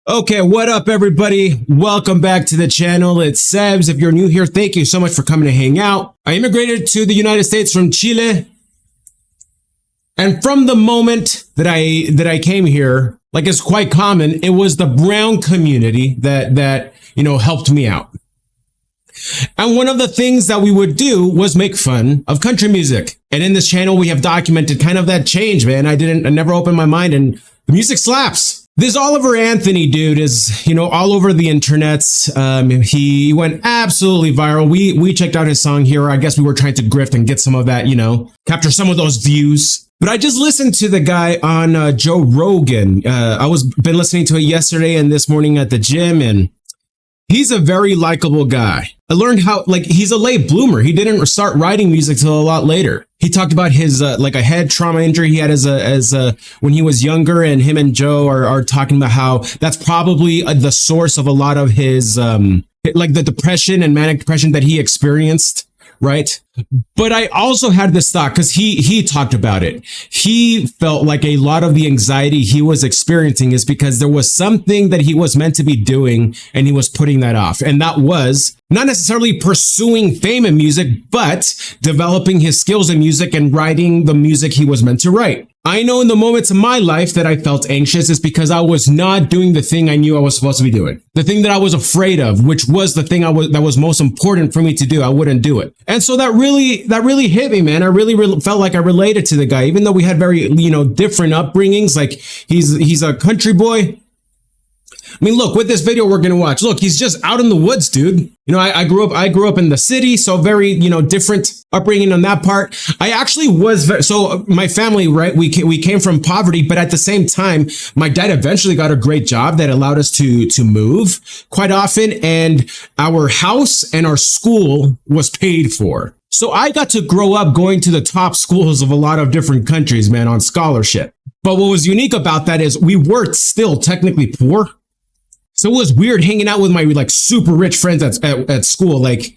Okay, what up, everybody? Welcome back to the channel. It's Sebs. If you're new here, thank you so much for coming to hang out. I immigrated to the United States from Chile. And from the moment that I came here, like it's quite common, it was the brown community that helped me out. And one of the things that we would do was make fun of country music. And in this channel, we have documented kind of that change, man. I never opened my mind, and the music slaps. This Oliver Anthony dude is, all over the internets. He went absolutely viral. We checked out his song here. I guess we were trying to grift and get some of that, capture some of those views. But I just listened to the guy on Joe Rogan. Been listening to it yesterday and this morning at the gym, and he's a very likable guy. I learned how, he's a late bloomer. He didn't start writing music till a lot later. He talked about his, a head trauma injury he had when he was younger, and him and Joe are talking about how that's probably the source of a lot of his, the depression and manic depression that he experienced. Right. But I also had this thought, because he talked about it. He felt like a lot of the anxiety he was experiencing is because there was something that he was meant to be doing and he was putting that off. And that was not necessarily pursuing fame in music, but developing his skills in music and writing the music he was meant to write. I know in the moments of my life that I felt anxious is because I was not doing the thing I knew I was supposed to be doing. The thing that I was afraid of, which was the thing that was most important for me to do. I wouldn't do it. And so that really hit me, man. I really felt like I related to the guy, even though we had very, different upbringings. Like he's a country boy. I mean, look, with this video we're going to watch, look, he's just out in the woods, dude. I grew up in the city, so very, different upbringing on that part. I actually so my family, right, we came from poverty, but at the same time, my dad eventually got a great job that allowed us to move quite often. And our house and our school was paid for. So I got to grow up going to the top schools of a lot of different countries, man, on scholarship. But what was unique about that is we were still technically poor. So it was weird hanging out with my super rich friends at school. I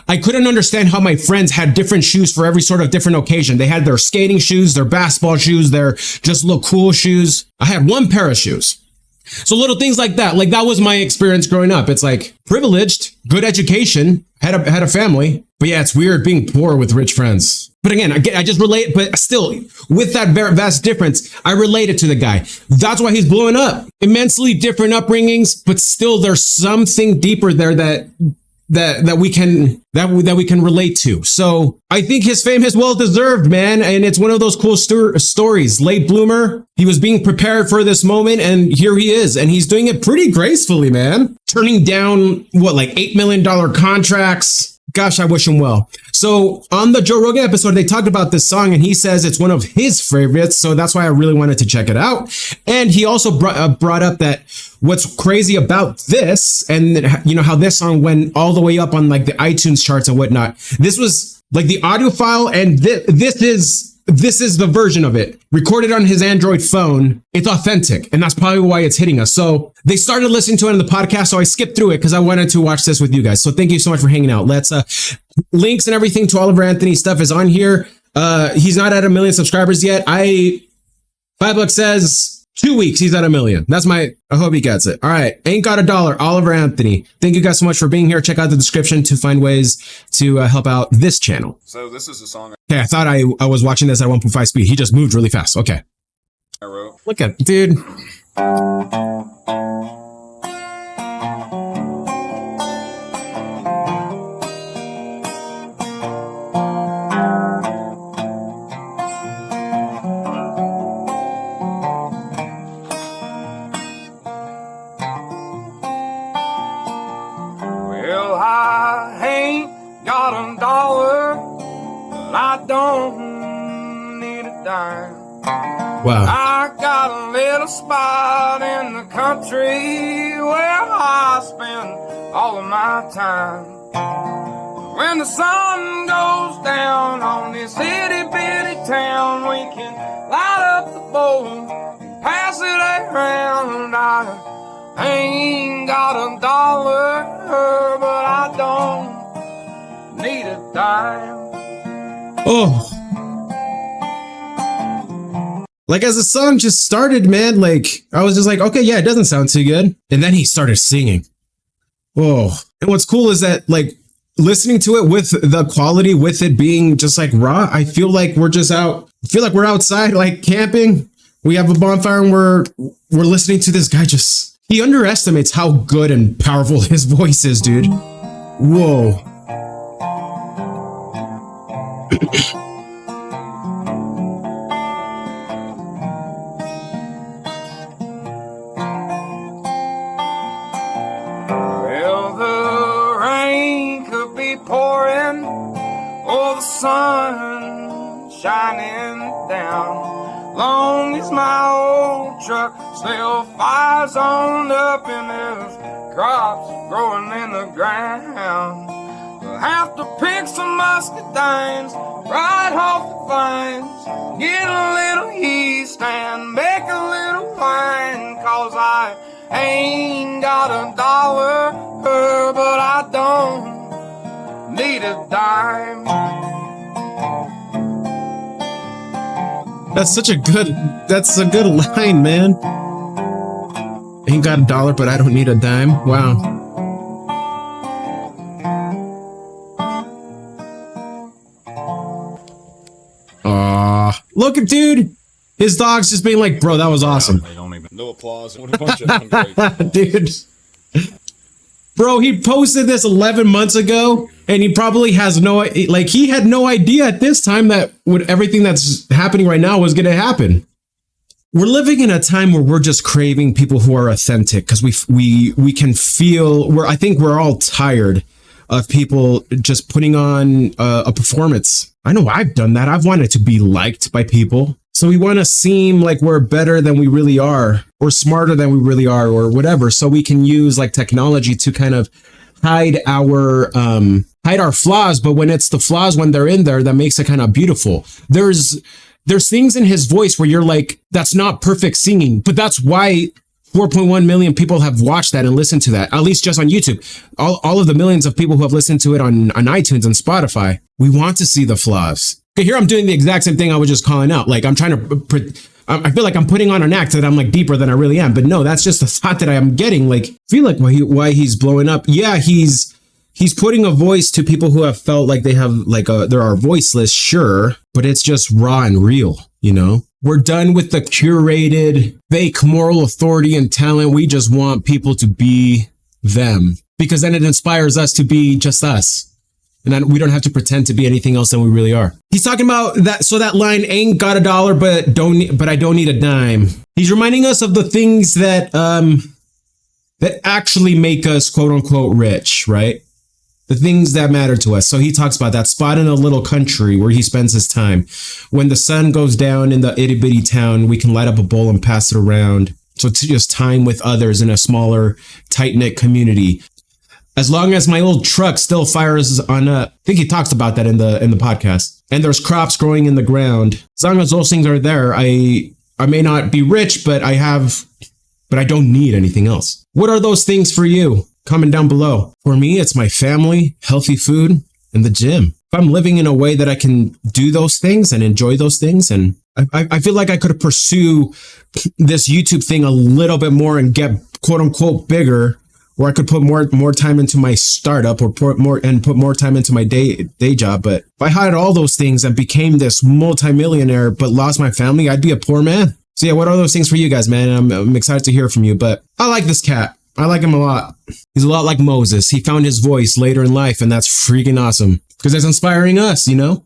couldn't understand how my friends had different shoes for every sort of different occasion. They had their skating shoes, their basketball shoes, their just look cool shoes. I had one pair of shoes. So little things like that. That was my experience growing up. It's privileged, good education, had a family. But yeah, it's weird being poor with rich friends. But again, I just relate, but still, with that vast difference, I related to the guy. That's why he's blowing up. Immensely different upbringings, but still there's something deeper there that we can relate to. So I think his fame is well deserved, man. And it's one of those cool stories. Late bloomer. He was being prepared for this moment, and here he is. And he's doing it pretty gracefully, man. Turning down $8 million contracts. Gosh, I wish him well. So on the Joe Rogan episode, they talked about this song, and he says it's one of his favorites. So that's why I really wanted to check it out. And he also brought up that what's crazy about this, and how this song went all the way up on the iTunes charts and whatnot. This was the audio file, and this is the version of it recorded on his Android phone. It's authentic, and that's probably why it's hitting us. So they started listening to it in the podcast, so I skipped through it because I wanted to watch this with you guys. So thank you so much for hanging out. Let's links and everything to Oliver Anthony stuff is on here. He's not at 1 million subscribers yet. $5 says 2 weeks he's at 1 million. I hope he gets it. All right, ain't got a dollar. Oliver Anthony. Thank you guys so much for being here. Check out the description to find ways to help out this channel. So this is a song Okay, I thought I was watching this at 1.5 speed. He just moved really fast. Okay. I wrote. Look at, dude. Well, I ain't got a dollar, but I don't need a dime. Wow. I got a little spot in the country where I spend all of my time. When the sun goes down on this itty bitty town, we can light up the bowl and pass it around. I ain't got a dollar, but I don't need a dime. Oh. Like as the song just started, man, like I was just like, okay, yeah, it doesn't sound too good. And then he started singing. Whoa. And what's cool is that like listening to it with the quality, with it being just like raw, I feel like we're just out. I feel like we're outside, like camping. We have a bonfire and we're listening to this guy just, he underestimates how good and powerful his voice is, dude. Whoa. Well, the rain could be pouring or the sun shining down. Long as my old truck still fires on up and there's crops growing in the ground. We'll have to pick some muscadines right off the vines, get a little yeast and make a little wine, 'cause I ain't got $1, but I don't need a dime. That's a good line, man. Ain't got $1, but I don't need a dime. Wow. Look at dude. His dog's just being like, bro, that was awesome. They don't even, no applause. What a bunch of dude. Bro, he posted this 11 months ago, and he probably has he had no idea at this time that everything that's happening right now was going to happen. We're living in a time where we're just craving people who are authentic, because we can feel, I think we're all tired of people just putting on a performance. I know I've done that. I've wanted to be liked by people. So we want to seem like we're better than we really are, or smarter than we really are, or whatever. So we can use like technology to kind of hide our flaws. But when it's the flaws, when they're in there, that makes it kind of beautiful. There's things in his voice where you're like, that's not perfect singing, but that's why 4.1 million people have watched that and listened to that, at least just on YouTube. All of the millions of people who have listened to it on iTunes and Spotify, we want to see the flaws. Okay, here I'm doing the exact same thing I was just calling out. Like I'm trying to, I feel like I'm putting on an act that I'm like deeper than I really am. But no, that's just the thought that I am getting. Like, I feel like why he's blowing up. Yeah, he's putting a voice to people who have felt like they have like they are voiceless, sure, but it's just raw and real, you know? We're done with the curated, fake moral authority and talent. We just want people to be them, because then it inspires us to be just us. And then we don't have to pretend to be anything else than we really are. He's talking about that. So that line, ain't got $1, but I don't need a dime. He's reminding us of the things that actually make us quote unquote rich, right? The things that matter to us. So he talks about that spot in a little country where he spends his time. When the sun goes down in the itty bitty town, we can light up a bowl and pass it around. So it's just time with others in a smaller, tight knit community. As long as my old truck still fires on I think he talks about that in the podcast. And there's crops growing in the ground. As long as those things are there, I may not be rich, but I don't need anything else. What are those things for you? Comment down below. For me, it's my family, healthy food, and the gym. If I'm living in a way that I can do those things and enjoy those things, and I feel like I could pursue this YouTube thing a little bit more and get quote unquote bigger, or I could put more time into my startup, or put more time into my day job. But if I had all those things and became this multimillionaire but lost my family, I'd be a poor man. So yeah, what are those things for you guys, man? I'm excited to hear from you. But I like this cat. I like him a lot. He's a lot like Moses. He found his voice later in life, and that's freaking awesome because it's inspiring us, you know?